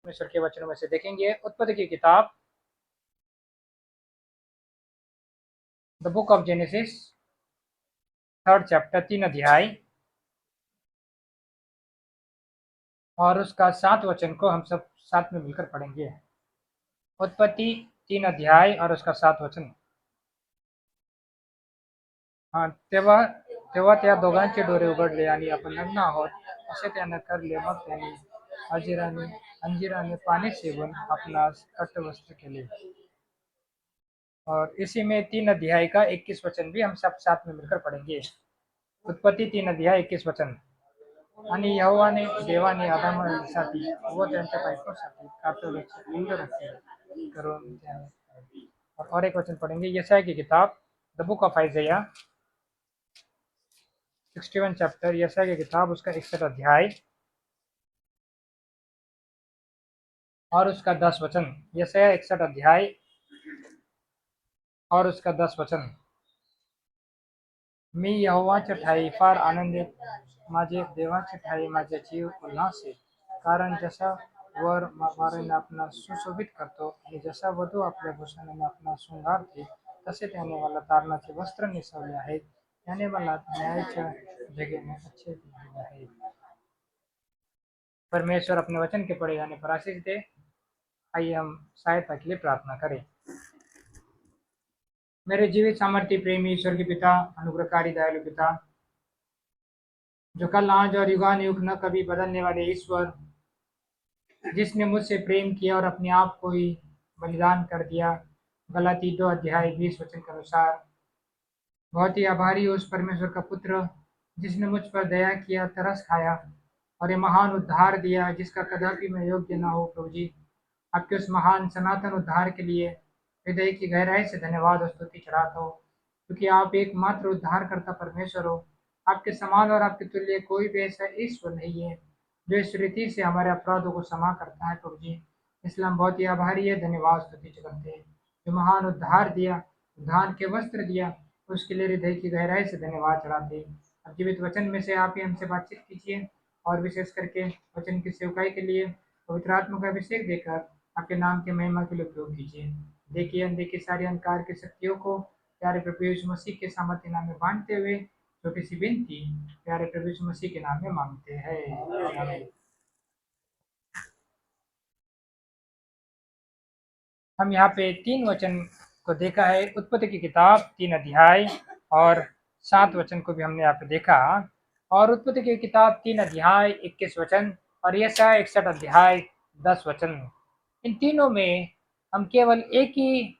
परमेश्वर के वचनों में से देखेंगे। उत्पत्ति की किताब, the book of genesis, 3rd chapter, 3 अध्याय और उसका 7 वचन को हम सब साथ में मिलकर पढ़ेंगे। उत्पत्ति 3 अध्याय और उसका 7 वचन। तेव्हा तेव्हा त्या दोघांचे डोळे उघडले आणि आपण लग्न आहोत असे त्याने ठरले. मग त्याने अंजीराने पाणी सेवून आपणास कट्टवस्त्र केले। और इसी में 3 अध्याय का 21 वचन भी हम सब साथ में मिलकर पढ़ेंगे। उत्पत्ति 3 अध्याय 21 वचन। आणि यहोवाने देवाने आदामासाठी व त्यांच्या बायकोसाठी कातडीचे पिंड रखे करून त्याने। और एक वचन पढ़ेंगे, यशायाह की किताब, द बुक ऑफ आइज़ाया, 61 चैप्टर, यशायाह की किताब, उसका 61 अध्याय और उसका 10 वचन। यशायाह 61 अध्याय और उसका 10 वचन। मी यहोवाच्या ठायी फार आनंदित, माझे देवाचे ठायी माझे जीव उल्हास आहे. कारण जसा वर वारेने आपणास सुशोभित करतो आणि जसा वधू आपल्या भूषणाने आपणास शृंगारते, तसे त्याने मला तारणाचे वस्त्र नेसवले आहेत. त्याने मला न्यायाच्या जगेने अच्छे दिले आहे. परमेश्वर अपने वचन के पढ़े जाने पर आशीष दे। आइए हम सहायता के लिए प्रार्थना करें। मेरे जीवित सामर्थ्य प्रेमी ईश्वर के पिता, अनुग्रहकारी दयालु पिता, जो कल आज और युगान युग न कभी बदलने वाले ईश्वर, जिसने मुझसे प्रेम किया और अपने आप को ही बलिदान कर दिया, गलाती 2 अध्याय 20 वचन के अनुसार। बहुत ही आभारी हो उस परमेश्वर का पुत्र जिसने मुझ पर दया किया, तरस खाया और ये महान उद्धार दिया जिसका कदापि मैं योग्य न हो। प्रभु जी, आपके उस महान सनातन उद्धार के लिए हृदय की गहराई से धन्यवाद और स्तुति चढ़ाता हो, क्योंकि आप एकमात्र उद्धारकर्ता परमेश्वर हो। आपके समान और आपके तुल्य कोई भी ऐसा ईश्वर नहीं है जो इस रीति से हमारे अपराधों को क्षमा करता है। प्रभु जी, इसलिए हम बहुत ही आभारी है, धन्यवाद स्तुति करते हैं। जो महान उद्धार दिया, उद्धार के वस्त्र दिया, उसके लिए हृदय की गहराई से धन्यवाद चढ़ाते हैं। अब जीवित वचन में से आप ही हमसे बातचीत कीजिए और विशेष करके वचन की सेवकाई के लिए पवित्र आत्मा का अभिषेक देकर आपके नाम के महिमा के लिए उपयोग कीजिए। देखिए अनदेखी सारी अंधकार की शक्तियों को प्यारे प्रभु यीशु मसीह के सामर्थ्य नाम में बांधते हुए छोटी सी विनती प्यारे प्रभु यीशु मसीह के नाम में मांगते हैं, आमीन। हम यहाँ पे 3 वचन को देखा है। उत्पत्ति की किताब 3 अध्याय और 7 वचन को भी हमने यहाँ पे देखा। और उत्पत्ति की किताब 3 अध्याय 21 वचन और यशायाह 61 अध्याय 10 वचन, इन तीनों में हम केवल एक ही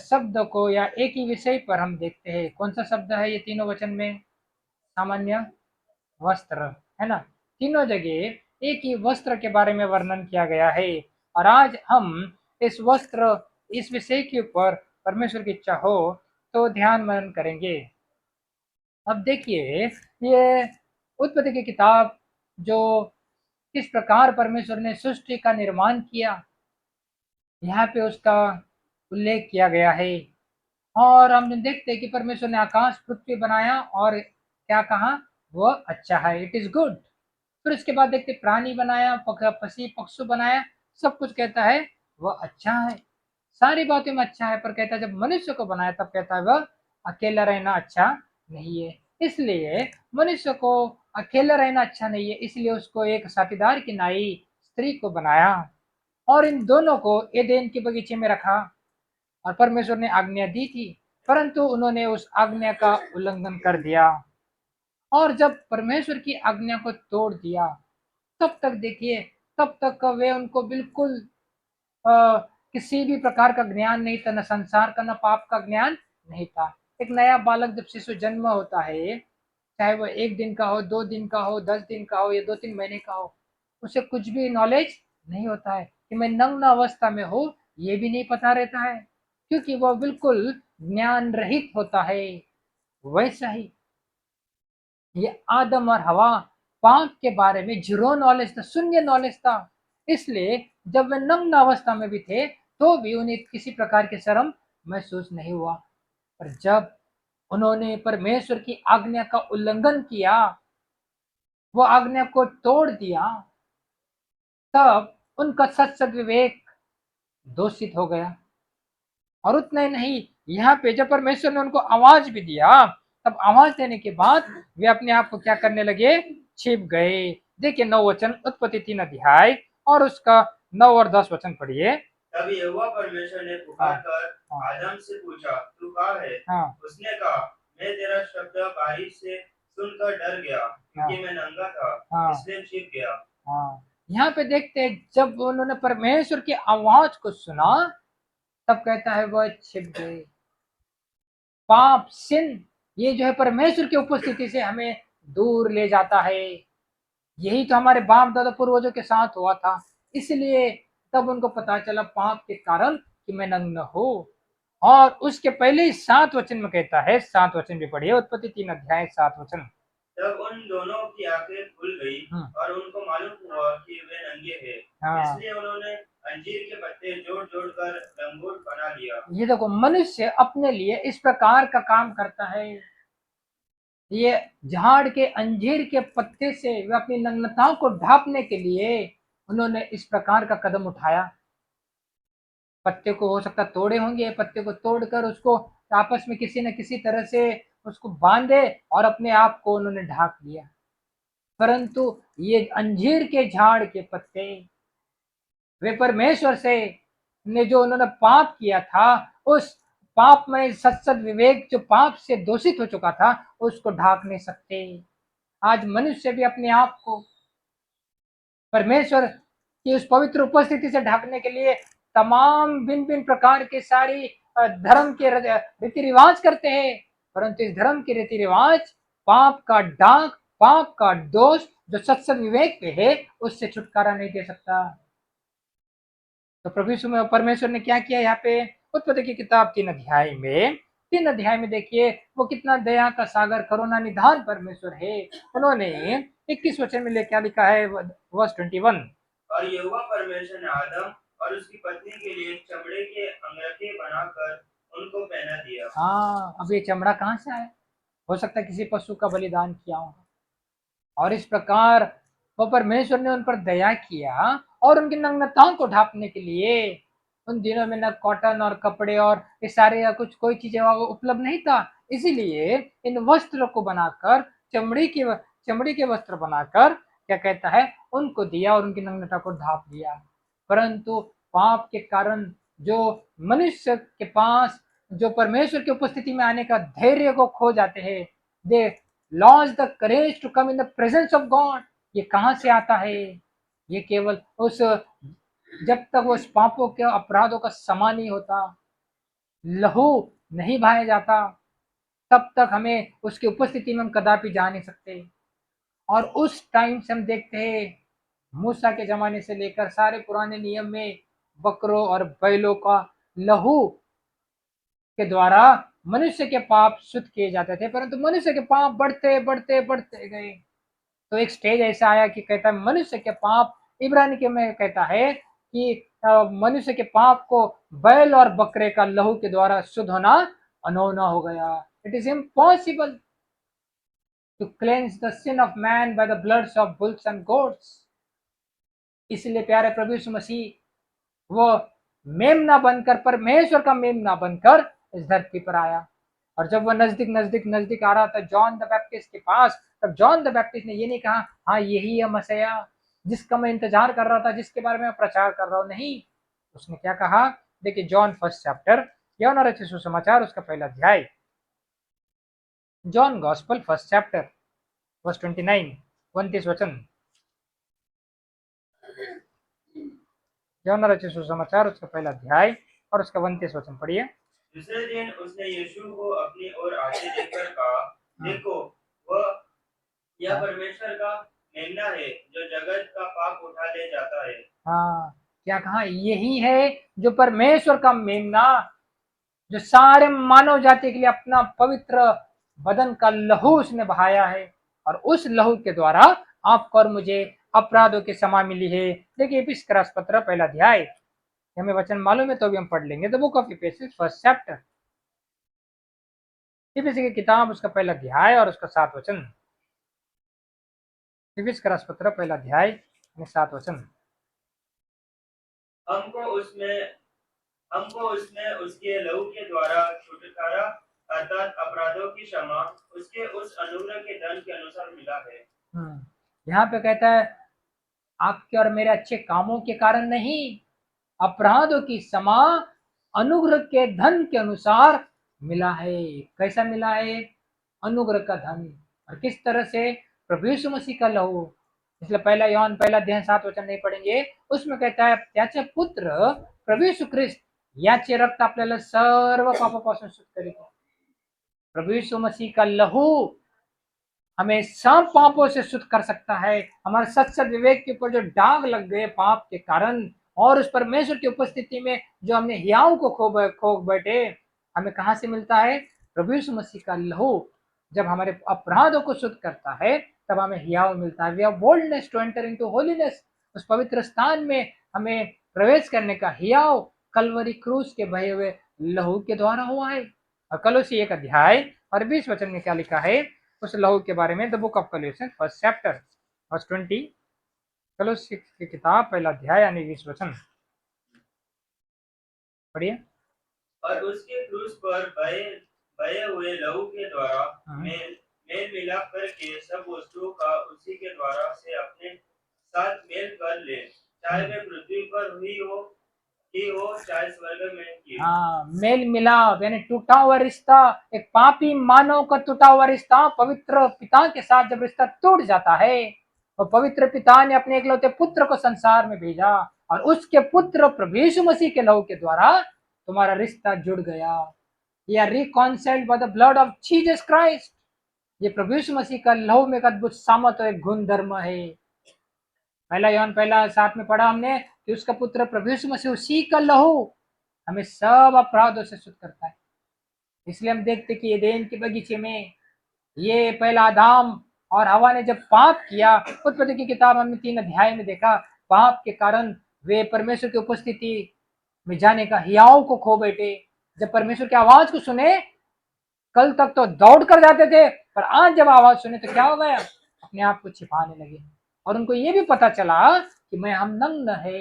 शब्द को या एक ही विषय पर हम देखते हैं। कौन सा शब्द है ये तीनों वचन में? सामान्य वस्त्र, है ना। तीनों जगह एक ही वस्त्र के बारे में वर्णन किया गया है। और आज हम इस वस्त्र, इस विषय के ऊपर परमेश्वर की इच्छा हो तो ध्यान मनन करेंगे। अब देखिए, ये उत्पत्ति की किताब जो किस प्रकार परमेश्वर ने सृष्टि का निर्माण किया, यहाँ पे उसका उल्लेख किया गया है। और हम देखते हैं कि परमेश्वर ने आकाश पृथ्वी बनाया और क्या कहा? वो अच्छा है, इट इज गुड। फिर उसके बाद देखते प्राणी बनाया, पक्षी पक्षु बनाया, सब कुछ कहता है वह अच्छा है, सारी बातें में अच्छा है। पर कहता है जब मनुष्य को बनाया तब कहता है वह अकेला रहना अच्छा नहीं है। इसलिए मनुष्य को अकेला रहना अच्छा नहीं है, इसलिए उसको एक साथीदार की नाई स्त्री को बनाया और इन दोनों को एदेन के बगीचे में रखा। और परमेश्वर ने आज्ञा दी थी, परंतु उन्होंने उस आज्ञा का उल्लंघन कर दिया। और जब परमेश्वर की आज्ञा को तोड़ दिया, तब तक देखिए, तब तक वे उनको बिल्कुल किसी भी प्रकार का ज्ञान नहीं था, न संसार का न पाप का ज्ञान नहीं था। एक नया बालक जब शिशु जन्म होता है, चाहे वो 1 दिन का हो, 2 दिन का हो, 10 दिन का हो या 2-3 महीने का हो, उसे कुछ भी नॉलेज नहीं होता है कि मैं नग्न अवस्था में हूँ, ये भी नहीं पता रहता है, क्योंकि वह बिल्कुल ज्ञान रहित होता है। वैसा ही ये आदम और हवा, पाप के बारे में जीरो नॉलेज था, शून्य नॉलेज था। इसलिए जब वे नग्न अवस्था में भी थे तो भी उन्हें किसी प्रकार की शर्म महसूस नहीं हुआ। पर जब उन्होंने परमेश्वर की आज्ञा का उल्लंघन किया, वो आज्ञा को तोड़ दिया, तब उनका सत्सद विवेक दूषित हो गया। और उतना ही नहीं, यहाँ पे जब परमेश्वर ने उनको आवाज भी दिया, तब आवाज देने के बाद वे अपने आप को क्या करने लगे, छिप गए। देखिए 9 वचन, उत्पत्ति 3 अध्याय और उसका 9 और 10 वचन पढ़िए। तब यहोवा परमेश्वर ने पुकार कर आदम से पूछा, तू कहाँ है? उसने कहा, मैं तेरा शब्द बारिश से सुनकर डर गया, क्योंकि मैं नंगा था, इसलिए छिप गया। यहाँ पे देखते हैं, जब उन्होंने परमेश्वर की आवाज को सुना, तब कहता है वह छिप गए। पाप, सिन, ये जो है परमेश्वर की उपस्थिति से हमें दूर ले जाता है। यही तो हमारे बाप दादा पूर्वजों के साथ हुआ था। इसलिए तब उनको पता चला पाप के कारण कि मैं नग्न हूं। और उसके पहले ही 7 वचन में कहता है, 7 वचन भी पढ़िए, उत्पत्ति 3 अध्याय 7 वचन। तब उन दोनों की आंखें खुल गई और उनको मालूम हुआ कि वे नंगे हैं। इसलिए उन्होंने अंजीर के पत्ते जोड़ जोड़ कर लंगोट बना लिया। ये देखो, मनुष्य अपने लिए इस प्रकार का काम करता है। ये झाड़ के अंजीर के पत्ते से वे अपनी नग्नताओं को ढांपने के लिए उन्होंने इस प्रकार का कदम उठाया। पत्ते को हो सकता तोड़े होंगे, पत्ते को तोड़कर उसको आपस में किसी न किसी तरह से उसको बांधे और अपने आप को उन्होंने ढांक लिया। परंतु ये अंजीर के झाड़ के पत्ते, वे परमेश्वर से ने जो उन्होंने पाप किया था, उस पाप में सत्सद विवेक जो पाप से दूषित हो चुका था, उसको ढांक नहीं सकते। आज मनुष्य भी अपने आप को परमेश्वर की उस पवित्र उपस्थिति से ढकने के लिए तमाम भिन्न भिन्न प्रकार के सारी धर्म के रीति रिवाज करते हैं। परंतु इस धर्म के रीति रिवाज पाप का डाक, पाप का दोष जो सत्संग विवेक पे है, उससे छुटकारा नहीं दे सकता। तो प्रभु परमेश्वर ने क्या किया यहाँ पे, उत्पत्ति की किताब 3 अध्याय में, 3 अध्याय में देखिए वो कितना दया का सागर, करुणा निधान परमेश्वर है। उन्होंने 21 वचन में क्या लिखा है, वर्स 21। और यहोवा परमेश्वर ने आदम और उसकी पत्नी के लिए चमड़े के अंगरखे बनाकर उनको पहना दिया। हाँ, अब ये चमड़ा कहाँ से आया? हो सकता है किसी पशु का बलिदान किया होगा। और इस प्रकार वो परमेश्वर ने उन पर दया किया और उनकी नग्नताओं को ढांपने के लिए, उन दिनों में न कॉटन और कपड़े और ये सारे या कुछ कोई चीजें उपलब्ध नहीं था। इसीलिए इन वस्त्रों को बनाकर, चमड़ी के वस्त्र बनाकर क्या कहता है, उनको दिया और उनकी नग्नता को ढांप दिया। परंतु पाप के कारण जो मनुष्य के पास जो परमेश्वर की उपस्थिति में आने का धैर्य को खो जाते हैं, they launch the courage to come in the presence of God. ये कहाँ से आता है? ये केवल उस, जब तक वो उस पापों के अपराधों का समा नहीं होता, लहू नहीं बहाया जाता, तब तक हमें उसकी उपस्थिति में हम कदापि जा नहीं सकते। और उस टाइम से हम देखते हैं, मूसा के जमाने से लेकर सारे पुराने नियम में बकरों और बैलों का लहू के द्वारा मनुष्य के पाप शुद्ध किए जाते थे। परंतु मनुष्य के पाप बढ़ते बढ़ते बढ़ते गए, तो एक स्टेज ऐसा आया कि कहता है मनुष्य के पाप, इब्रानी के में कहता है कि मनुष्य के पाप को बैल और बकरे का लहू के द्वारा शुद्ध होना अनहोना हो गया। It is impossible to cleanse the sin of man by the bloods of bulls and goats. इसलिए प्यारे प्रभु यीशु मसीह वो मेमना बनकर, परमेश्वर का मेमना बनकर इस धरती पर आया। और जब वह नजदीक नजदीक नजदीक आ रहा था जॉन द बैप्टिस्ट के पास, तब जॉन द बैप्टिस्ट ने ये नहीं कहा, हाँ यही है मसीहा जिसका मैं इंतजार कर रहा था, जिसके बारे में मैं प्रचार कर रहा हूँ। नहीं, उसने क्या कहा, देखिए जॉन फर्स्ट चैप्टर, यूहन्ना रचित सुसमाचार उसका पहला अध्याय, John gospel first chapter verse 29, 29 वचन। यूहन्ना रचित सुसमाचार उसका पहला अध्याय और उसका 29 वचन पढ़िए। दूसरे दिन उसने यीशु को अपनी ओर आते देखकर कहा, देखो वह, यह परमेश्वर का मेमना है जो जगत का पाप उठा ले जाता है। हाँ, क्या कहा, यही है जो परमेश्वर का मेमना, जो सारे मानव जाति के लिए अपना पवित्र बदन का लहू उसने बहाया है। और उस लहू के द्वारा आपको और मुझे अपराधों की क्षमा मिली है। देखिए इफिसियों पत्र पहला अध्याय, हमें वचन मालूम है तो भी हम पढ़ लेंगे। The book of Ephesians first chapter, इफिसियों की किताब उसका पहला अध्याय और उसका 7 वचन। इफिसियों पत्र पहला अध्याय 7 वचन। हमको उसमें हमको उसमें उसके लहू के द्वारा छुटकारा अर्थात अपराधों की क्षमा उसके उस अनुग्रह के धन के अनुसार मिला है। यहाँ पे कहता है आपके और मेरे अच्छे कामों के कारण नहीं, अपराधों की क्षमा अनुग्रह के धन के अनुसार मिला है। कैसा मिला है? अनुग्रह का धन। और किस तरह से? प्रभु यीशु मसीह का लहू। इसलिए पहला यौन पहला अध्याय 7 वचन नहीं पढ़ेंगे, उसमें कहता है त्याचे पुत्र प्रभु यीशु ख्रिस्त याचे रक्त आपल्याला सर्व पापापासून शुद्ध करेल। प्रभु यीशु मसीह का लहू हमें सब पापों से शुद्ध कर सकता है। हमारे सच्चा विवेक के ऊपर जो दाग लग गए पाप के कारण, और उस परमेश्वर की उपस्थिति में जो हमने हियाव को खो बैठे, हमें कहां से मिलता है? प्रभु यीशु मसीह का लहू जब हमारे अपराधों को शुद्ध करता है तब हमें हियाव मिलता है। We have boldness to enter into holiness. उस पवित्र स्थान में हमें प्रवेश करने का हियाव कलवरी क्रूस के बहे हुए लहू के द्वारा हुआ है। और कलोसी 1 अध्याय और 20 वचन में क्या लिखा है उस लहू के बारे में? The book of Colossians first chapter verse 20, कलोसी की किताब पहला अध्याय यानी 20 वचन पढ़िए। और उसके क्रूस पर बहे हुए लहू के द्वारा मेल मेल मिलाप करके सब वस्तुओं का उसी के द्वारा से अपने साथ मेल कर ले, चाहे वे पृथ्वी पर हुई हो चाहे स्वर्ग में की। हाँ, मेल मिलाप यानी टूटा हुआ रिश्ता, एक पापी मानव का टूटा हुआ रिश्ता पवित्र पिता के साथ जब रिश्ता टूट जाता है, तो पवित्र पिता ने अपने इकलौते पुत्र को संसार में भेजा और उसके पुत्र प्रभु यीशु मसीह के लहू के द्वारा तुम्हारा रिश्ता जुड़ गया। ये reconciled by the blood of Jesus Christ. ये प्रभु यीशु मसीह का लहू में एक अद्भुत सामर्थ और एक गुण धर्म है। पहला यौन पहला 7 में पढ़ा हमने कि उसका पुत्र प्रभु यीशु मसीह, उसी का लहू हमें सब अपराधों से शुद्ध करता है। इसलिए हम देखते कि एदेन के बगीचे में ये पहला आदम और हवा ने जब पाप किया, उत्पत्ति की किताब हमने 3 अध्याय में देखा, पाप के कारण वे परमेश्वर की उपस्थिति में जाने का हियाव को खो बैठे। जब परमेश्वर की आवाज को सुने, कल तक तो दौड़ कर जाते थे, पर आज जब आवाज सुने तो क्या हो गया? अपने आप को छिपाने लगे। और उनको ये भी पता चला कि मैं हम नग्न है।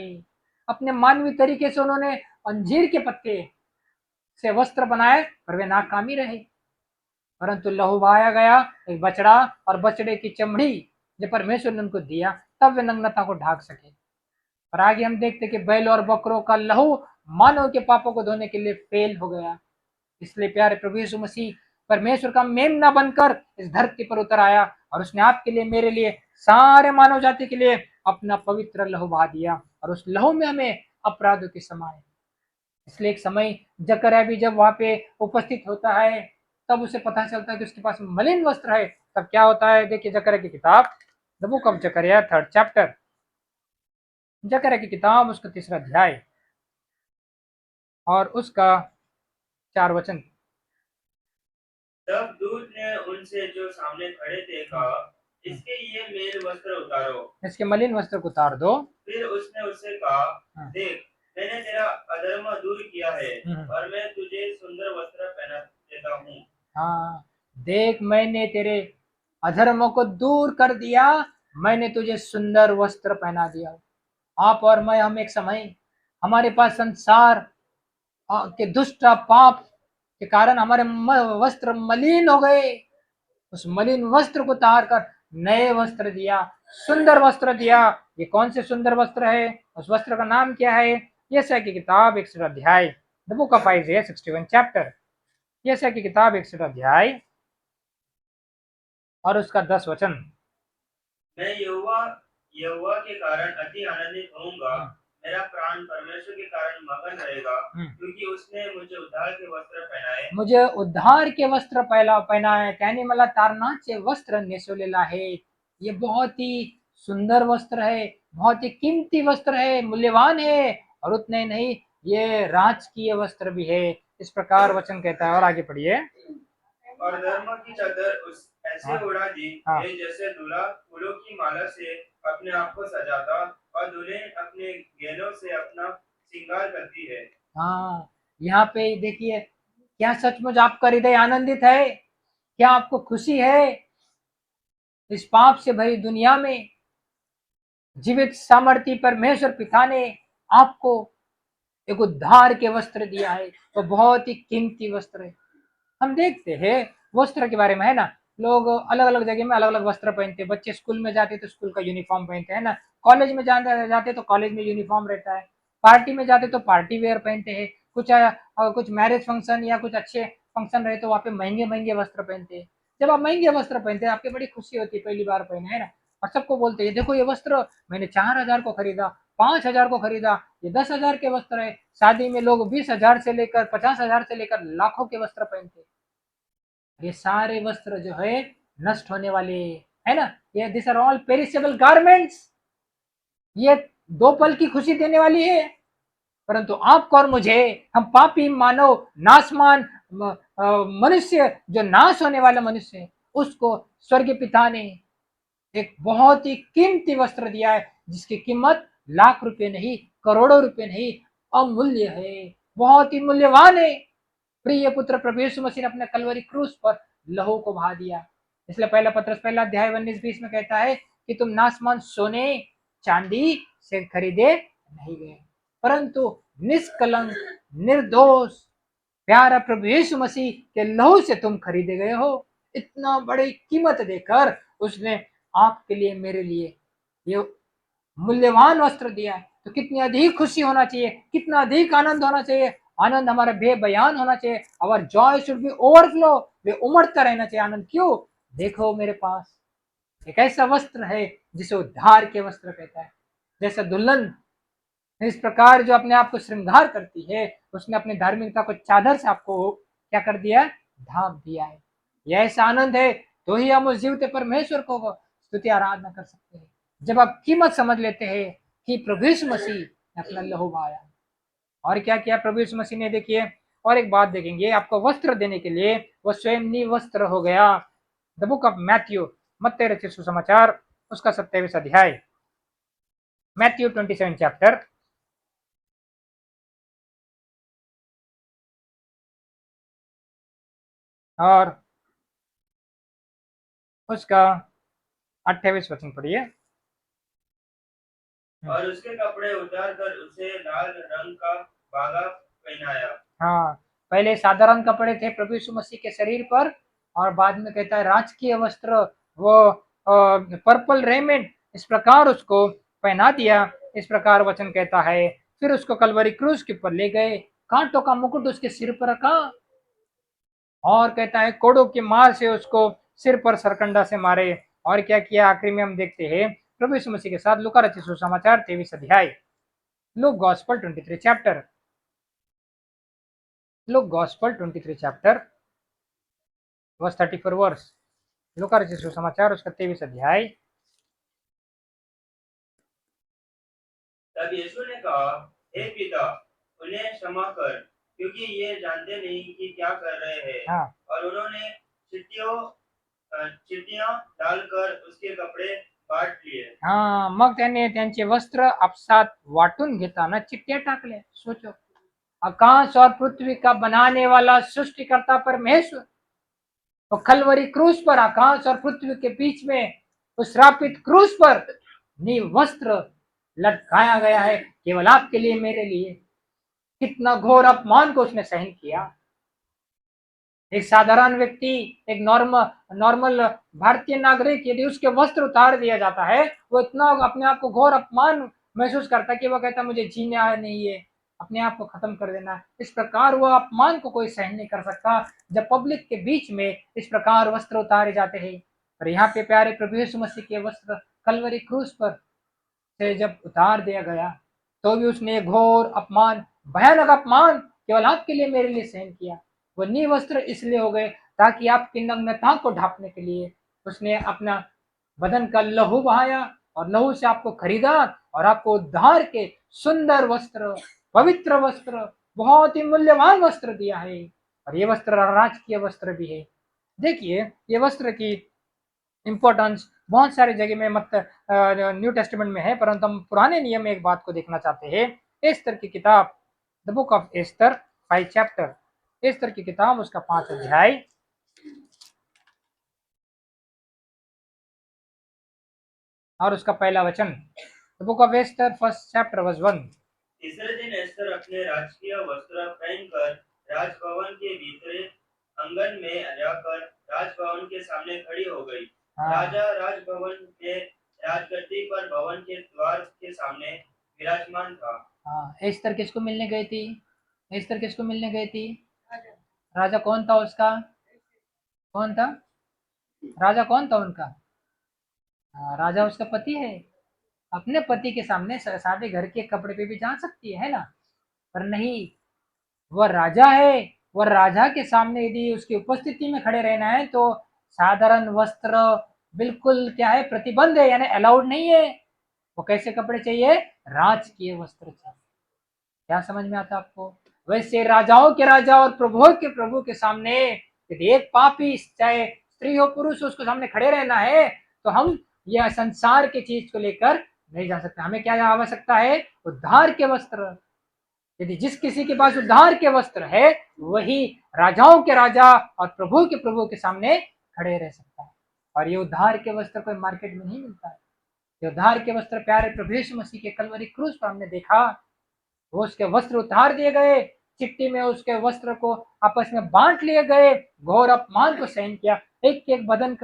अपने मानवीय तरीके से उन्होंने अंजीर के पत्ते से वस्त्र बनाए, पर वे नाकामी रहे। परंतु लहू बहाया गया, एक बछड़ा और बछड़े की चमड़ी जब परमेश्वर ने उनको दिया, तब वे नग्नता को ढाक सके। और आगे हम देखते कि बैल और बकरों का लहू मानव के पापों को धोने के लिए फेल हो गया। इसलिए प्यारे प्रभु यीशु मसीह परमेश्वर का मेमना बनकर इस धरती पर उतर आया और उसने आपके लिए, मेरे लिए, सारे मानव जाति के लिए अपना पवित्र लहू बहा दिया। और उस लहू में हमें अपराधों की क्षमा है। इसलिए एक समय जकरया भी जब वहां पे उपस्थित होता है, तब उसे पता चलता है कि उसके पास मलिन वस्त्र है। तब क्या होता है? देखिए जकरया की किताब, द बुक ऑफ जकरया 3rd चैप्टर, जकरया की किताब उसका 3रा अध्याय और उसका 4 वचन। तब दूत ने उनसे जो सामने खड़े थे कहा, इसके ये मेल वस्त्र उतारो, इसके मलिन वस्त्र को उतार दो। फिर उसने उससे कहा, देख मैंने तेरा अधर्म दूर किया है और मैं तुझे सुंदर वस्त्र पहना देता हूँ। हाँ, देख मैंने तेरे अधर्मों को दूर कर दिया, मैंने तुझे सुंदर वस्त्र पहना दिया। आप और मैं, हम एक समय, हमारे पास संसार के दुष्ट पाप के कारण हमारे वस्त्र मलिन हो गए। उस मलिन वस्त्र को उतार कर नए वस्त्र दिया, सुंदर वस्त्र दिया। ये कौन से सुंदर वस्त्र है? उस वस्त्र का नाम क्या है? यशायाह की किताब 61 अध्याय, द बुक ऑफ आइज़ाया 61 चैप्टर, यशायाह की किताब 61 अध्याय और उसका 10 वचन। मैं यहोवा के कारण अति आनंदित होऊंगा, मेरा प्राण परमेश्वर के कारण मगन रहेगा, क्योंकि उसने मुझे उद्धार के वस्त्र पहनाए। मुझे उद्धार के वस्त्र पहनाए, त्याने मला तारणाचे वस्त्र नेसवलेला है। ये बहुत ही सुंदर वस्त्र है, बहुत ही कीमती वस्त्र है, मूल्यवान है। और उतने नहीं, ये राजकीय वस्त्र भी है। इस प्रकार वचन कहता है। और आगे पढ़िए। और धर्म की चादर उस ऐसे उड़ा दी जैसे दूल्हा फूलों की माला से अपने आप को सजाता और दुल्हन अपने गहनों से अपना श्रृंगार करती है। हाँ, यहाँ पे देखिए, क्या सचमुच आपका हृदय आनंदित है? क्या आपको खुशी है? इस पाप से भरी दुनिया में जीवित सामर्थी परमेश्वर पिता ने आपको एक उद्धार के वस्त्र दिया है, वो बहुत ही कीमती वस्त्र है। हम देखते हैं वस्त्र के बारे में, है ना, लोग अलग अलग जगह में अलग अलग वस्त्र पहनते हैं। बच्चे स्कूल में जाते तो स्कूल का यूनिफॉर्म पहनते हैं ना, कॉलेज में जाते तो कॉलेज में यूनिफॉर्म रहता है, पार्टी में जाते तो पार्टी वेयर पहनते हैं, कुछ मैरिज फंक्शन या कुछ अच्छे फंक्शन रहे तो वहाँ पे महंगे महंगे वस्त्र पहनते हैं। जब आप महंगे वस्त्र पहनते हैं आपकी बड़ी खुशी होती है, पहली बार पहने, है ना, और सबको बोलते हैं देखो ये वस्त्र मैंने 4,000 को खरीदा, 5,000 को खरीदा, ये 10,000 के वस्त्र है। शादी में लोग 20,000 से लेकर 50,000 से लेकर लाखों के वस्त्र पहनते हैं। ये सारे वस्त्र जो है नष्ट होने वाले, है ना, ये this are all perishable garments. ये 2 पल की खुशी देने वाली है, परंतु आपको और मुझे, हम पापी मानव नाशमान मनुष्य, जो नाश होने वाला मनुष्य है, उसको स्वर्गीय पिता ने एक बहुत ही कीमती वस्त्र दिया है, जिसकी कीमत लाख रुपए नहीं, करोड़ों रुपए नहीं, अमूल्य है, बहुत ही मूल्यवान है। प्रिय पुत्र प्रभु यीशु मसीह ने अपने कलवरी क्रूस पर लहू को बहा दिया। इसलिए पहला पत्रस पहला अध्याय 19-20 में कहता है कि तुम नासमान सोने चांदी से खरीदे नहीं गए, परंतु निष्कलंक निर्दोष प्यारा प्रभु यीशु मसीह के लहू से तुम खरीदे गए हो। इतना बड़ी कीमत देकर उसने आपके लिए, मेरे लिए ये मूल्यवान वस्त्र दिया है, तो कितनी अधिक खुशी होना चाहिए, कितना अधिक आनंद होना चाहिए। आनंद हमारा बेबयान होना चाहिए। अवर जॉय शुड बी ओवरफ्लो, वे उमड़ता रहना चाहिए आनंद। क्यों? देखो मेरे पास एक ऐसा वस्त्र है जिसे उद्धार के वस्त्र कहता है। जैसा दुल्हन इस प्रकार जो अपने आप को श्रृंगार करती है, उसने अपनी धार्मिकता को चादर से आपको क्या कर दिया, ढांप दिया है। यह ऐसा आनंद है तो ही हम उस जीवते परमेश्वर को स्तुति आराधना कर सकते हैं, जब आप कीमत समझ लेते हैं कि प्रभु यीशु मसीह ने अपना लहू बहाया। और क्या किया प्रभु यीशु मसीह ने, देखिए, और एक बात देखेंगे, आपको वस्त्र देने के लिए वो स्वयं निवस्त्र हो गया। द बुक ऑफ मैथ्यू, मत्ती रचित सुसमाचार, उसका 27 अध्याय, मैथ्यू 27 चैप्टर, और उसका 28 वचन पढ़िए। और उसके कपड़े उतार कर उसे लाल रंग का बागा पहनाया। हाँ, पहले साधारण कपड़े थे प्रभु यीशु मसीह के शरीर पर, और बाद में कहता है राजकीय वस्त्र, वो पर्पल रेमेंट, इस प्रकार उसको पहना दिया। इस प्रकार वचन कहता है, फिर उसको कलवरी क्रूस के ऊपर ले गए, कांटों का मुकुट उसके सिर पर रखा, और कहता है कोड़ों के मार से उसको सिर पर सरकंडा से मारे। और क्या किया आखिरी में हम देखते हैं प्रभु यीशु मसीह के साथ लूका रचित सुसमाचार 23 अध्याय, Luke gospel 23 chapter, Luke gospel 23 chapter verse 34 verse, लूका रचित सुसमाचार उसका 23 अध्याय। तब यीशु ने कहा, हे पिता, उन्हें क्षमा कर, क्योंकि ये जानते नहीं कि क्या कर रहे हैं। हाँ, और उन्होंने चिट्टियां डालकर उसके कपड़े बांट लिए। हाँ, मग त्याने त्यांचे वस्त्र आपसात वाटून घेताना चिट्ट्या टाकल्या। सोचो, आकाश और पृथ्वी का बनाने वाला सृष्टिकर्ता परमेश्वर, तो कलवरी क्रूस पर, आकाश और पृथ्वी के बीच में उस श्रापित क्रूस पर वस्त्र लटकाया गया है, केवल आपके लिए, मेरे लिए। कितना घोर अपमान को उसने सहन किया। एक साधारण व्यक्ति, एक नॉर्मल भारतीय नागरिक, यदि उसके वस्त्र उतार दिया जाता है, वो इतना अपने आप को घोर अपमान महसूस करता है कि वो कहता है मुझे जीना नहीं है, अपने आप को खत्म कर देना। इस प्रकार वो अपमान को कोई सहन नहीं कर सकता जब पब्लिक के बीच में इस प्रकार वस्त्र उतारे जाते हैं। और यहाँ पे प्यारे प्रभु यीशु मसीह के वस्त्र कलवरी क्रूस पर से जब उतार दिया गया, तो भी उसने घोर अपमान, भयानक अपमान केवल आपके लिए, मेरे लिए सहन किया। वो निवस्त्र इसलिए हो गए ताकि आपकी नग्नता को ढांपने के लिए उसने अपना बदन का लहू बहाया, और लहू से आपको खरीदा, और आपको उद्धार के सुंदर वस्त्र, पवित्र वस्त्र, बहुत ही मूल्यवान वस्त्र दिया है। और ये वस्त्र राजकीय वस्त्र भी है। देखिए, ये वस्त्र की इंपॉर्टेंस बहुत सारी जगह में मत न्यू टेस्टमेंट में है, परंतु हम पुराने नियम में एक बात को देखना चाहते हैं। एस्तर की किताब, the book of Esther 5 chapter, Esther की किताब उसका 5 अध्याय, और उसका पहला वचन। The book of Esther 1 chapter verse 1, तीसरे दिन एस्तर अपने राजकीय वस्त्र पहनकर राजभवन के भीतरे आंगन में जाकर राजभवन के सामने खड़ी हो गई। राजा राजभवन में राजगद्दी पर भवन के द्वार के सामने विराजमान था। एस्तर किसको मिलने गई थी? एस्तर किसको मिलने गई थी? राजा कौन था उसका? कौन था राजा? कौन था उनका? राजा उसका पति है। अपने पति के सामने सादे घर के कपड़े पे भी जा सकती है ना? पर नहीं, वह राजा है। वह राजा के सामने यदि उसकी उपस्थिति में खड़े रहना है तो साधारण वस्त्र बिल्कुल क्या है, प्रतिबंध है, यानी अलाउड नहीं है। वो कैसे कपड़े चाहिए? राजकीय वस्त्र चाहिए। क्या समझ में आता आपको? वैसे राजाओं के राजा और प्रभुओं के प्रभु के सामने यदि एक पापी, चाहे स्त्री हो पुरुष, उसको सामने खड़े रहना है तो हम यह संसार के चीज को लेकर नहीं जा सकते। हमें क्या आवश्यकता है? उद्धार के वस्त्र। यदि जिस किसी के पास उद्धार के वस्त्र है वही राजाओं के राजा और प्रभु के प्रभु के सामने खड़े रह सकता है। और ये उद्धार के वस्त्र कोई मार्केट में नहीं मिलता है। ये उद्धार के वस्त्र प्यारे प्रभु यीशु मसीह के कलवरी क्रूस पर हमने देखा। वो उसके वस्त्र उतार दिए गए, चिट्ठी में उसके वस्त्र को आपस में बांट लिए गए, घोर अपमान को सहन किया, एक एक बदन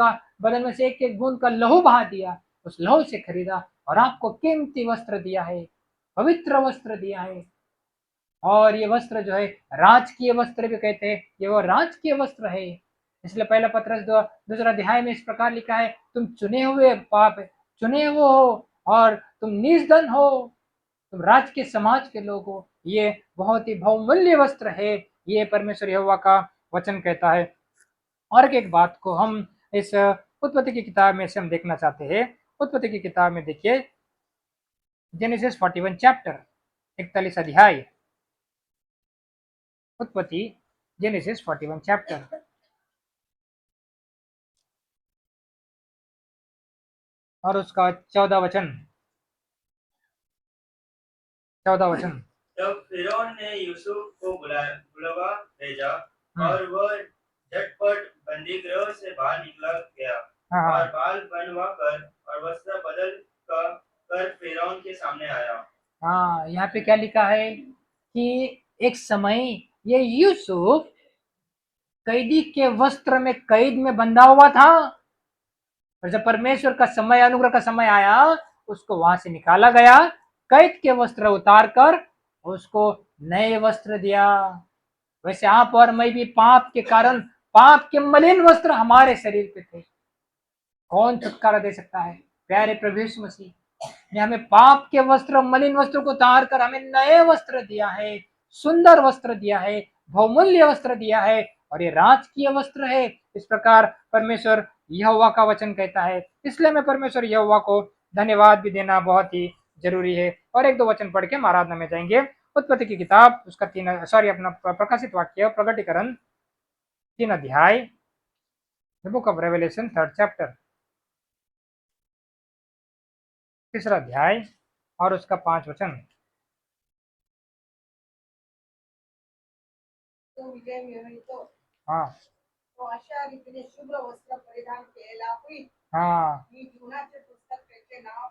में से एक एक बूंद का लहू बहा दिया, उस लहू से खरीदा और आपको कीमती वस्त्र दिया है, पवित्र वस्त्र दिया है। और ये वस्त्र जो है राजकीय वस्त्र भी कहते हैं, ये वो राजकीय वस्त्र है। इसलिए पहला पत्रस दूसरा अध्याय में इस प्रकार लिखा है, तुम चुने हुए पाप, चुने हुए हो और तुम निर्धन हो, तुम राज के समाज के लोग हो। ये बहुत ही बहुमूल्य वस्त्र है, ये परमेश्वर यहोवा का वचन कहता है। और एक बात को हम इस उत्पत्ति की किताब में से हम देखना चाहते हैं। उत्पत्ति की किताब में देखिए, जेनेसिस 41 चैप्टर, 41 अध्याय, उत्पत्ति जेनेसिस 41 चैप्टर और उसका 14 वचन। तब फिरौन ने यूसुफ को बुलवा भेजा और वह झटपट बंदी गृह से बाहर निकला गया और बाल बनवाकर और वस्त्र बदल कर फिरौन के सामने आया। हाँ, यहाँ पे क्या लिखा है कि एक समय ये यूसुफ कैदी के वस्त्र में कैद में बंधा हुआ था, और जब परमेश्वर का समय, अनुग्रह का समय आया, उसको वहां से निकाला गया, कैद के वस्त्र उतार कर उसको नए वस्त्र दिया। वैसे आप और मैं भी पाप के कारण, पाप के मलिन वस्त्र हमारे शरीर पे थे। कौन छुटकारा दे सकता है? प्यारे प्रभु यीशु मसीह ने हमें पाप के वस्त्र, मलिन वस्त्र को उतार कर हमें नए वस्त्र दिया है, सुंदर वस्त्र दिया है, बहुमूल्य वस्त्र दिया है, और ये राजकीय वस्त्र है। इस प्रकार परमेश्वर यहोवा का वचन कहता है। इसलिए मैं परमेश्वर यहोवा को धन्यवाद भी देना बहुत ही जरूरी है। और एक दो वचन पढ़ के हम आराधना में जाएंगे। उत्पत्ति की किताब, उसका अपना प्रकाशित वाक्य, प्रकटीकरण 3 अध्याय, book of Revelation 3rd chapter, 3रा अध्याय और उसका 5 वचन। हाँ, तो अशा रीतीने शुभ्र वस्त्र परिधान केलेला होईल. हाँ, मी जीवनाचे पुस्तक त्याचे नाव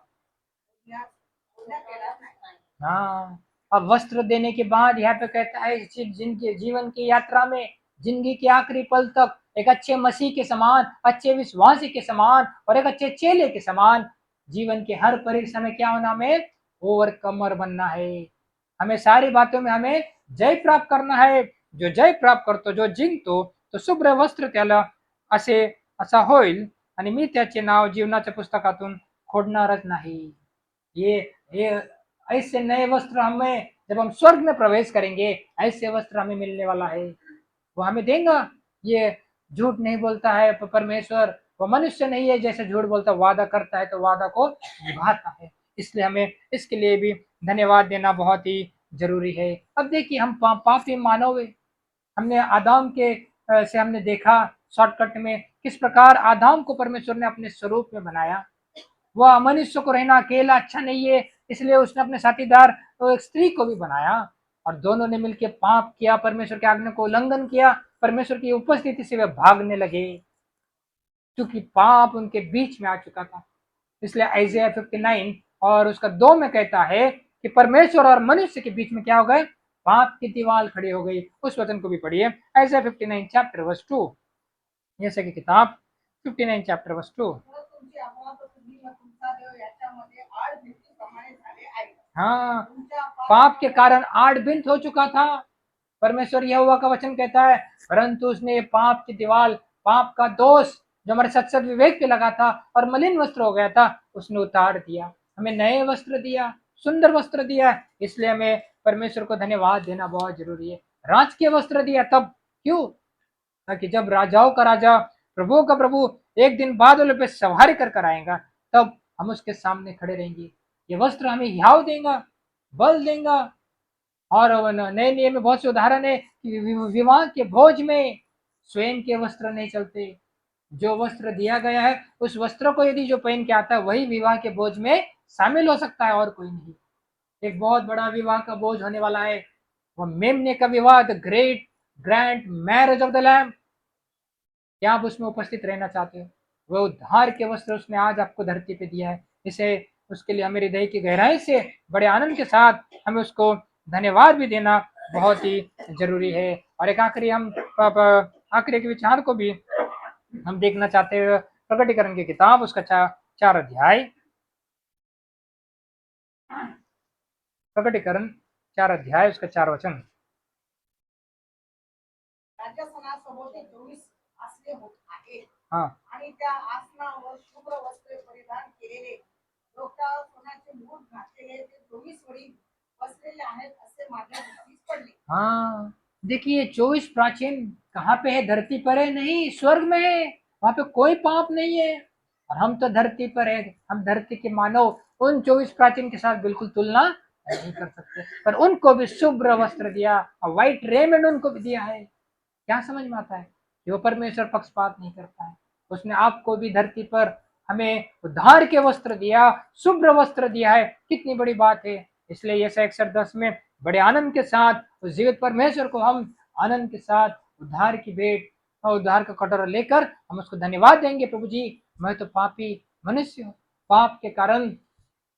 केला नाही. हाँ। अब वस्त्र देने के बाद यहाँ पे कहता है, जिनके जीवन की यात्रा में, जिंदगी के आखिरी पल तक एक अच्छे मसीह के समान, अच्छे विश्वासी के समान और एक अच्छे चेले के समान जीवन के हर परीक्षा में क्या होना? हमें ओवरकमर बनना है। हमें सारी बातों में हमें जय प्राप्त करना है। जो जय प्राप्त करतो, जो जिंकतो, तो शुभ्र वस्त्र त्याला असा होईल आणि मी त्याचे नाव जीवनाच्या पुस्तकातून खोडणारच नाही। ये ऐसे नए वस्त्र हमें, जब हम स्वर्ग में प्रवेश करेंगे, ऐसे वस्त्र हमें मिलने वाला है, वो हमें देगा। ये झूठ नहीं बोलता है परमेश्वर, वो मनुष्य नहीं है जैसे झूठ बोलता, वादा करता है तो वादा को निभाता है। इसलिए हमें इसके लिए भी धन्यवाद देना बहुत ही जरूरी है। अब देखिए, हम पापी मानव है। हमने आदाम के से हमने देखा शॉर्टकट में किस प्रकार आदाम को परमेश्वर ने अपने स्वरूप में बनाया। वह मनुष्य को रहना अकेला अच्छा नहीं है, इसलिए उसने अपने साथीदार तो एक स्त्री को भी बनाया, और दोनों ने मिलकर पाप किया, परमेश्वर के आज्ञा को उल्लंघन किया, परमेश्वर की उपस्थिति से वे भागने लगे, क्योंकि पाप उनके बीच में आ चुका था। इसलिए आइज़ाया 59 और उसका 2 में कहता है कि परमेश्वर और मनुष्य के बीच में क्या हो गए, पाप की दीवार खड़ी हो गई। उस वचन को भी पढ़िए, ऐसा 59 चैप्टर वर्स 2, जैसे की किताब 59 चैप्टर वर्स 2। हाँ, पाप के कारण आड़ बिंद हो चुका था। परमेश्वर यहोवा का वचन कहता है, परंतु उसने पाप की दीवार, पाप का दोष जो हमारे सत्सद विवेक पे लगा था और मलिन वस्त्र हो गया था, उसने उतार दिया, हमें नए वस्त्र दिया, सुंदर वस्त्र दिया। इसलिए हमें परमेश्वर को धन्यवाद देना बहुत जरूरी है। राजकीय वस्त्र दिया तब क्यों, ताकि जब राजाओं का राजा, प्रभुओं का प्रभु एक दिन बादलों पे सवारी कर आएगा, तब हम उसके सामने खड़े रहेंगे। ये वस्त्र हमें हियाव देगा, बल देगा। और नए नियम में बहुत से उदाहरण है कि विवाह के भोज में स्वयं के वस्त्र नहीं चलते। जो वस्त्र दिया गया है उस वस्त्र को यदि जो पहन के आता है वही विवाह के भोज में शामिल हो सकता है, और कोई नहीं। एक बहुत बड़ा विवाह का भोज होने वाला है, वो मेमने का विवाह, the great grand marriage of the lamb. क्या आप उसमें उपस्थित रहना चाहते हो? वह उद्धार के वस्त्र उसने आज आपको धरती पे दिया है। इसे उसके लिए हमें हृदय की गहराई से बड़े आनंद के साथ हमें उसको धन्यवाद भी देना बहुत ही जरूरी है। और एक आखिरी आखिरी के विचार को भी हम देखना चाहते हैं, प्रकटीकरण की किताब उसका 4 अध्याय, प्रकटीकरण 4 अध्याय उसका 4 वचन। हाँ, आणि त्या आसनावर शुभ्र वस्त्रे परिधान केलेले, डोक्यावर सोन्याचे मुकुट घातलेले ते 24 वडील बसलेले आहेत असे माझ्या दृष्टीस पडले। हाँ, देखिए 24 प्राचीन कहाँ पे है? धरती पर है? नहीं, स्वर्ग में है। वहां पे कोई पाप नहीं है, और हम तो धरती पर है। हम धरती के मानव उन 24 प्राचीन के साथ बिल्कुल तुलना नहीं कर सकते, पर उनको भी शुभ्र वस्त्र दिया और व्हाइट रेमेंड उनको भी दिया है। क्या समझ में आता है कि वो परमेश्वर पक्षपात नहीं करता है। उसने आपको भी धरती पर हमें उद्धार के वस्त्र दिया, शुभ्र वस्त्र दिया है। कितनी बड़ी बात है। इसलिए यशायाह 61:10 में बड़े आनंद के साथ उस जीवित परमेश्वर को हम आनंद के साथ उद्धार की भेंट और उद्धार का कटोरा लेकर हम उसको धन्यवाद देंगे। प्रभु जी, मैं तो पापी मनुष्य हूँ, पाप के कारण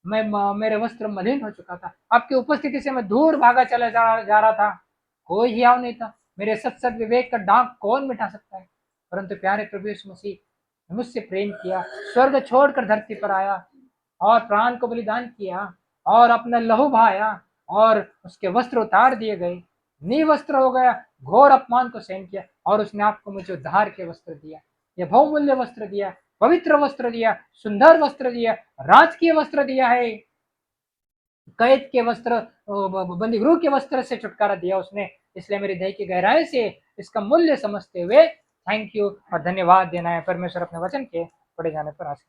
मैं मेरे वस्त्र मलिन हो चुका था, आपकी उपस्थिति से मैं दूर भागा चला जा रहा था, कोई हियाव नहीं था। मेरे सत्सद विवेक का दाग कौन मिटा सकता है? परंतु प्यारे प्रभु यीशु मसीह ने मुझसे प्रेम किया, स्वर्ग छोड़कर धरती पर आया और प्राण को बलिदान किया और अपना लहू बहाया और उसके वस्त्र उतार दिए गए, निवस्त्र हो गया, घोर अपमान को सहन किया, और उसने आपको मुझे उद्धार के वस्त्र दिया, यह बहुमूल्य वस्त्र दिया, पवित्र वस्त्र दिया, सुंदर वस्त्र दिया, राजकीय वस्त्र दिया है, कैद के वस्त्र, बंदीगृह के वस्त्र से छुटकारा दिया उसने। इसलिए मेरे हृदय की गहराई से इसका मूल्य समझते हुए थैंक यू और धन्यवाद देना है। परमेश्वर अपने वचन के पढ़े जाने पर आशीष।